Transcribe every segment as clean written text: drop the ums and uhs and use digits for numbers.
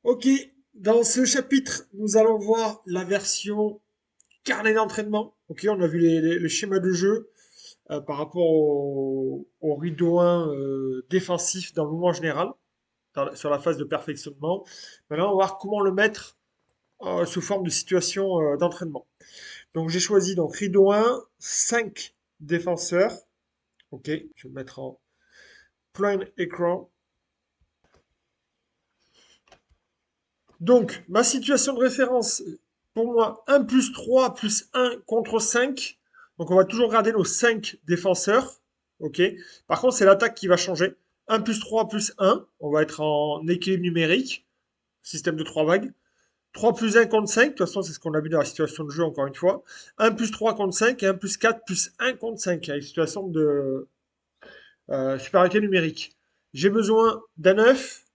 Ok, dans ce chapitre, nous allons voir la version carnet d'entraînement. Ok, on a vu le schéma de jeu par rapport au rideau 1 défensif dans le mouvement général, sur la phase de perfectionnement. Maintenant, on va voir comment le mettre sous forme de situation d'entraînement. Donc, j'ai choisi donc rideau 1, 5 défenseurs. Ok, je vais le mettre en plein écran. Donc, ma situation de référence, pour moi, 1 plus 3 plus 1 contre 5. Donc, on va toujours garder nos 5 défenseurs. OK. Par contre, c'est l'attaque qui va changer. 1 plus 3 plus 1. On va être en équilibre numérique. Système de 3 vagues. 3 plus 1 contre 5. De toute façon, c'est ce qu'on a vu dans la situation de jeu, encore une fois. 1 plus 3 contre 5 et 1 plus 4 plus 1 contre 5. Avec situation de supériorité numérique. J'ai besoin d'un 9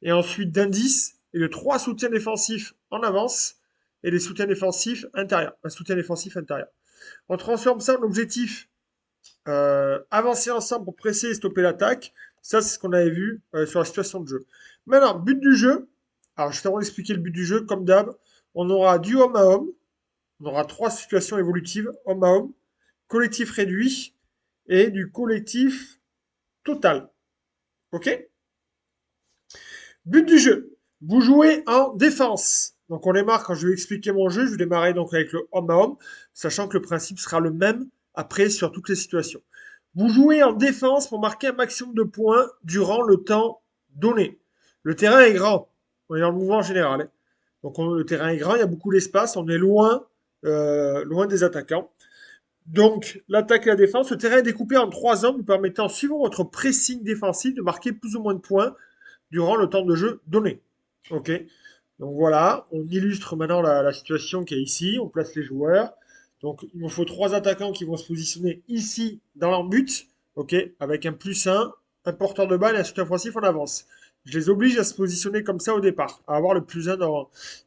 et ensuite d'indices et de trois soutiens défensifs en avance et des soutiens défensifs intérieurs. Un soutien défensif intérieur. On transforme ça en objectif avancer ensemble pour presser et stopper l'attaque. Ça, c'est ce qu'on avait vu sur la situation de jeu. Maintenant, but du jeu. Alors, je vais t'avais expliquer le but du jeu, comme d'hab. On aura du homme à homme. On aura trois situations évolutives, homme à homme, collectif réduit et du collectif total. OK? But du jeu. Vous jouez en défense. Donc on démarre, quand je vais expliquer mon jeu, je vais démarrer donc avec le homme à homme, sachant que le principe sera le même après sur toutes les situations. Vous jouez en défense pour marquer un maximum de points durant le temps donné. Le terrain est grand. On est dans le mouvement général, hein. Donc le terrain est grand, il y a beaucoup d'espace, on est loin des attaquants. Donc l'attaque et la défense, le terrain est découpé en trois zones, vous permettant, suivant votre pressing défensif, de marquer plus ou moins de points durant le temps de jeu donné. Ok. Donc voilà, on illustre maintenant la situation qui est ici. On place les joueurs. Donc il me faut trois attaquants qui vont se positionner ici dans leur but. Ok. Avec un plus un porteur de balle et un soutien offensif en avance. Je les oblige à se positionner comme ça au départ, à avoir le plus un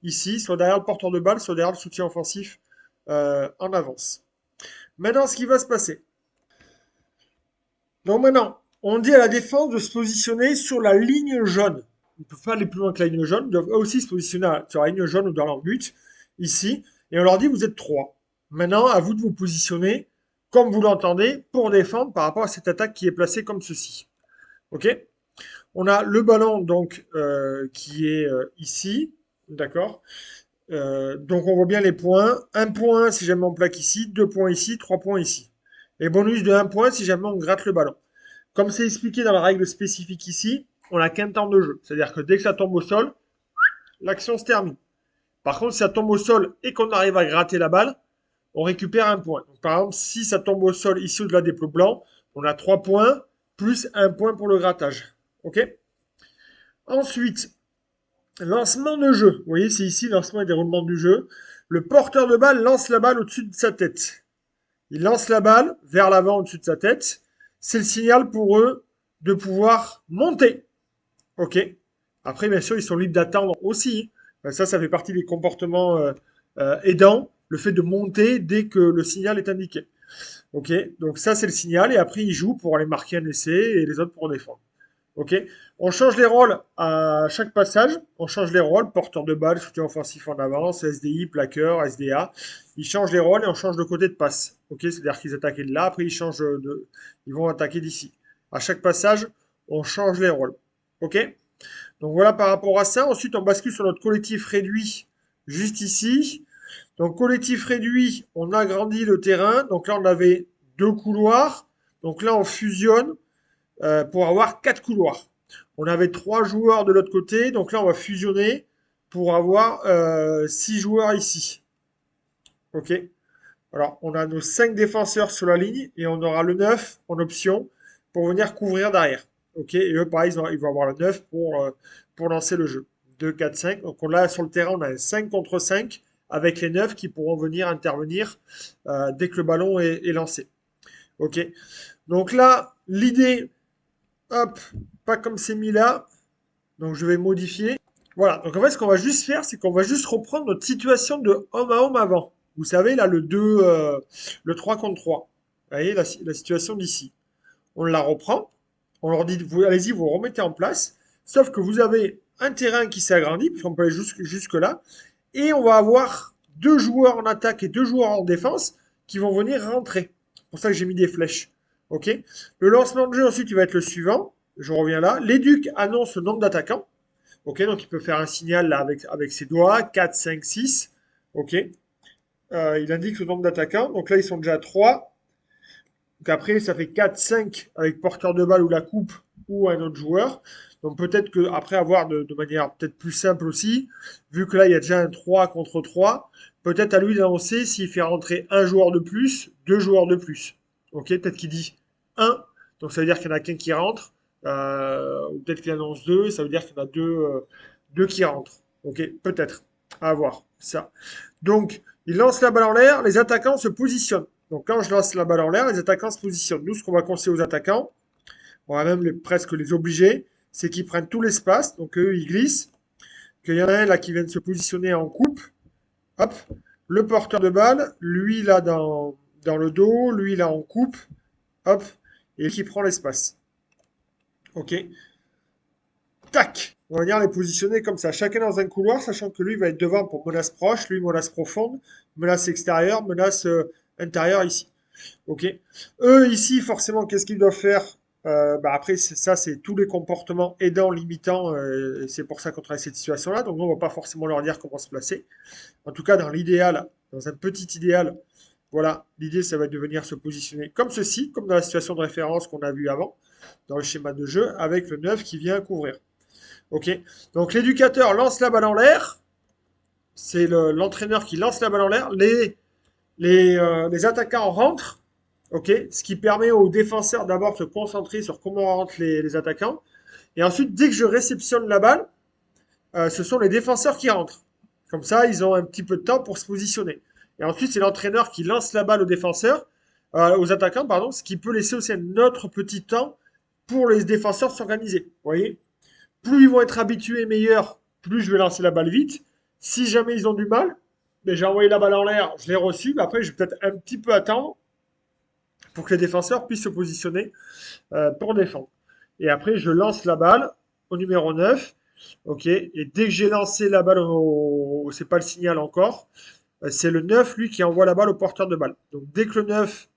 ici, soit derrière le porteur de balle, soit derrière le soutien offensif en avance. Maintenant, ce qui va se passer. Donc maintenant, on dit à la défense de se positionner sur la ligne jaune. Ils ne peuvent pas aller plus loin que la ligne jaune. Ils doivent aussi se positionner sur la ligne jaune ou dans leur but, ici. Et on leur dit, vous êtes trois. Maintenant, à vous de vous positionner, comme vous l'entendez, pour défendre par rapport à cette attaque qui est placée comme ceci. OK? On a le ballon, donc, qui est ici. D'accord? Donc, on voit bien les points. Un point si jamais on plaque ici, deux points ici, trois points ici. Et bonus de un point si jamais on gratte le ballon. Comme c'est expliqué dans la règle spécifique ici, on n'a qu'un temps de jeu. C'est-à-dire que dès que ça tombe au sol, l'action se termine. Par contre, si ça tombe au sol et qu'on arrive à gratter la balle, on récupère un point. Donc, par exemple, si ça tombe au sol ici au-delà des plots blancs, on a 3 points plus un point pour le grattage. OK? Ensuite, lancement de jeu. Vous voyez, c'est ici lancement et déroulement du jeu. Le porteur de balle lance la balle au-dessus de sa tête. Il lance la balle vers l'avant au-dessus de sa tête. C'est le signal pour eux de pouvoir monter. OK. Après, bien sûr, ils sont libres d'attendre aussi. Ça fait partie des comportements aidants, le fait de monter dès que le signal est indiqué. OK. Donc ça, c'est le signal. Et après, ils jouent pour aller marquer un essai et les autres pour défendre. OK. On change les rôles à chaque passage. On change les rôles. Porteur de balle, soutien offensif en avance, SDI, plaqueur, SDA. Ils changent les rôles et on change de côté de passe. OK. C'est-à-dire qu'ils attaquaient de là. Après, ils vont attaquer d'ici. À chaque passage, on change les rôles. OK. Donc voilà par rapport à ça. Ensuite, on bascule sur notre collectif réduit juste ici. Donc collectif réduit, on agrandit le terrain. Donc là, on avait deux couloirs. Donc là, on fusionne pour avoir quatre couloirs. On avait trois joueurs de l'autre côté. Donc là, on va fusionner pour avoir six joueurs ici. OK. Alors, on a nos cinq défenseurs sur la ligne et on aura le 9 en option pour venir couvrir derrière. OK. Et eux, pareil, ils vont avoir le 9 pour lancer le jeu. 2, 4, 5. Donc là, sur le terrain, on a un 5 contre 5 avec les 9 qui pourront venir intervenir dès que le ballon est lancé. OK. Donc là, l'idée, hop, pas comme c'est mis là. Donc je vais modifier. Voilà, donc en fait, ce qu'on va juste faire, c'est qu'on va juste reprendre notre situation de homme à homme avant. Vous savez, là, le 3 contre 3. Vous voyez, la situation d'ici. On la reprend. On leur dit, allez-y, vous remettez en place. Sauf que vous avez un terrain qui s'agrandit, puisqu'on peut aller jusque-là, et on va avoir 2 joueurs en attaque et 2 joueurs en défense qui vont venir rentrer. C'est pour ça que j'ai mis des flèches. Ok. Le lancement de jeu ensuite, il va être le suivant. Je reviens là. L'éduc annonce le nombre d'attaquants. Ok, donc il peut faire un signal là avec ses doigts, 4, 5, 6. Ok. Il indique le nombre d'attaquants. Donc là, ils sont déjà à 3. Donc après, ça fait 4, 5 avec porteur de balle ou la coupe ou un autre joueur. Donc peut-être qu'après avoir de manière peut-être plus simple aussi, vu que là, il y a déjà un 3 contre 3, peut-être à lui d'annoncer s'il fait rentrer un joueur de plus, 2 joueurs de plus. Ok, peut-être qu'il dit un, donc ça veut dire qu'il y en a qu'un qui rentre, ou peut-être qu'il annonce 2, ça veut dire qu'il y en a deux qui rentrent. Ok, peut-être, à voir ça. Donc, il lance la balle en l'air, les attaquants se positionnent. Donc quand je lance la balle en l'air, les attaquants se positionnent. Nous, ce qu'on va conseiller aux attaquants, on va même presque les obliger, c'est qu'ils prennent tout l'espace. Donc eux, ils glissent. Qu'il y en a un là qui vient de se positionner en coupe. Hop. Le porteur de balle, lui là dans le dos, lui là en coupe. Hop. Et qui prend l'espace. Ok. Tac. On va venir les positionner comme ça. Chacun dans un couloir, sachant que lui va être devant pour menace proche, lui menace profonde, menace extérieure, menace intérieure ici. Ok. Eux, ici, forcément, qu'est-ce qu'ils doivent faire? Après, ça, c'est tous les comportements aidants, limitants. C'est pour ça qu'on travaille cette situation-là. Donc, nous, on ne va pas forcément leur dire comment se placer. En tout cas, dans l'idéal, dans un petit idéal, voilà, l'idée, ça va être de venir se positionner comme ceci, comme dans la situation de référence qu'on a vue avant, dans le schéma de jeu, avec le 9 qui vient couvrir. Ok. Donc, l'éducateur lance la balle en l'air. C'est l'entraîneur qui lance la balle en l'air. Les attaquants rentrent. Ok, ce qui permet aux défenseurs d'abord de se concentrer sur comment rentrent les attaquants. Et ensuite, dès que je réceptionne la balle, ce sont les défenseurs qui rentrent. Comme ça, ils ont un petit peu de temps pour se positionner. Et ensuite, c'est l'entraîneur qui lance la balle aux défenseurs, aux attaquants, pardon, ce qui peut laisser aussi un autre petit temps pour les défenseurs s'organiser. Vous voyez? Plus ils vont être habitués et meilleurs, plus je vais lancer la balle vite. Si jamais ils ont du mal, ben, j'ai envoyé la balle en l'air, je l'ai reçue, mais après, je vais peut-être un petit peu attendre pour que les défenseurs puissent se positionner pour défendre. Et après, je lance la balle au numéro 9. Ok. Et dès que j'ai lancé la balle c'est pas le signal encore. C'est le 9, lui, qui envoie la balle au porteur de balle. Donc dès que le 9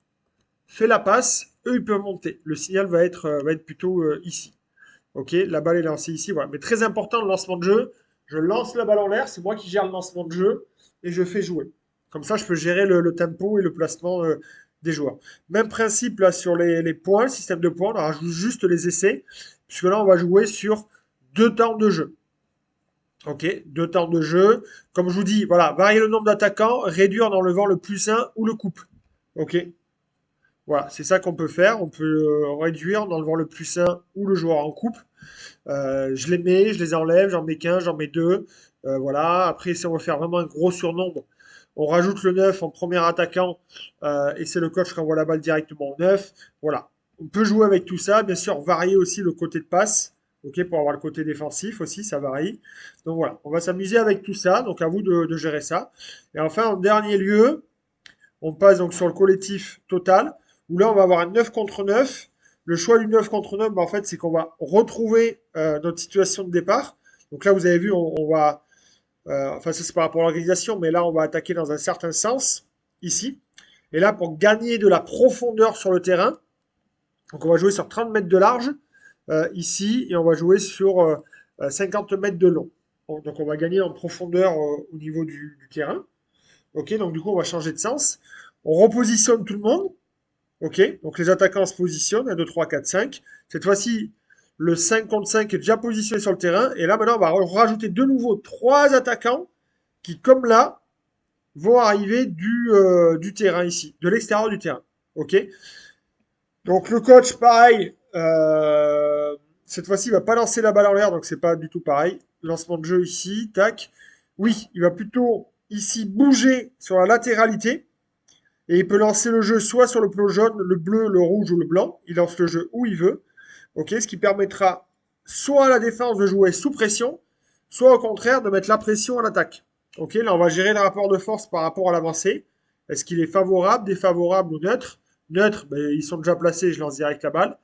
fait la passe, eux, ils peuvent monter. Le signal va être plutôt ici. Ok. La balle est lancée ici. Voilà. Mais très important, le lancement de jeu. Je lance la balle en l'air. C'est moi qui gère le lancement de jeu. Et je fais jouer. Comme ça, je peux gérer le tempo et le placement des joueurs. Même principe là sur les points, le système de points, on rajoute juste les essais, puisque là on va jouer sur 2 temps de jeu. Ok, 2 temps de jeu. Comme je vous dis, voilà, varier le nombre d'attaquants, réduire en enlevant le +1 ou le coupe. Ok, voilà, c'est ça qu'on peut faire. On peut réduire en enlevant le +1 ou le joueur en coupe. Je les mets, je les enlève, j'en mets qu'un, j'en mets 2. Voilà, après si on veut faire vraiment un gros surnombre, on rajoute le 9 en premier attaquant et c'est le coach qui envoie la balle directement au 9. Voilà. On peut jouer avec tout ça. Bien sûr, varier aussi le côté de passe. Ok, pour avoir le côté défensif aussi, ça varie. Donc voilà, on va s'amuser avec tout ça. Donc à vous de gérer ça. Et enfin, en dernier lieu, on passe donc sur le collectif total, où là, on va avoir un 9 contre 9. Le choix du 9 contre 9, en fait, c'est qu'on va retrouver notre situation de départ. Donc là, vous avez vu, on va enfin, ça c'est par rapport à l'organisation, mais là, on va attaquer dans un certain sens, ici. Et là, pour gagner de la profondeur sur le terrain, donc on va jouer sur 30 mètres de large, ici, et on va jouer sur 50 mètres de long. Donc on va gagner en profondeur au niveau du terrain. Ok, donc du coup, on va changer de sens. On repositionne tout le monde. Ok, donc les attaquants se positionnent, 1, 2, 3, 4, 5. Cette fois-ci, le 5 contre 5 est déjà positionné sur le terrain. Et là, maintenant, on va rajouter de nouveau 3 attaquants qui, comme là, vont arriver du terrain ici, de l'extérieur du terrain. Ok. Donc le coach, pareil, cette fois-ci, il va pas lancer la balle en l'air, donc c'est pas du tout pareil. Lancement de jeu ici, tac. Oui, il va plutôt ici bouger sur la latéralité. Et il peut lancer le jeu soit sur le plot jaune, le bleu, le rouge ou le blanc. Il lance le jeu où il veut. Ok, ce qui permettra soit à la défense de jouer sous pression, soit au contraire de mettre la pression à l'attaque. Ok, là on va gérer le rapport de force par rapport à l'avancée. Est-ce qu'il est favorable, défavorable ou neutre? Neutre, ben, ils sont déjà placés, je lance direct la balle.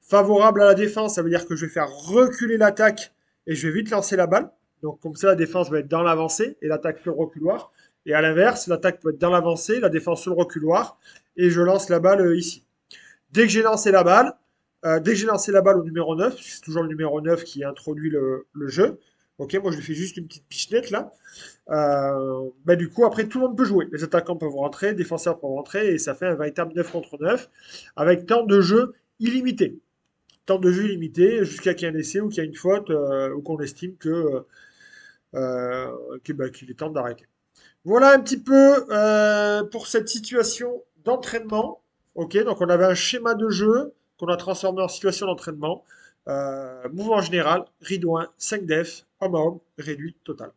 Favorable à la défense, ça veut dire que je vais faire reculer l'attaque et je vais vite lancer la balle. Donc comme ça, la défense va être dans l'avancée et l'attaque sur le reculoir. Et à l'inverse, l'attaque peut être dans l'avancée, la défense sur le reculoir, et je lance la balle ici. Dès que j'ai lancé la balle, dès que j'ai lancé la balle au numéro 9, c'est toujours le numéro 9 qui introduit le jeu. Ok, moi je lui fais juste une petite pichenette là. Bah, du coup, après, tout le monde peut jouer. Les attaquants peuvent rentrer, les défenseurs peuvent rentrer, et ça fait un véritable 9 contre 9, avec temps de jeu illimité. Temps de jeu illimité, jusqu'à qu'il y ait un essai ou qu'il y ait une faute, ou qu'on estime qu'il est temps d'arrêter. Voilà un petit peu pour cette situation d'entraînement. Ok, donc on avait un schéma de jeu qu'on a transformé en situation d'entraînement. Mouvement général, rideau 1, 5 def, homme à homme, réduit total.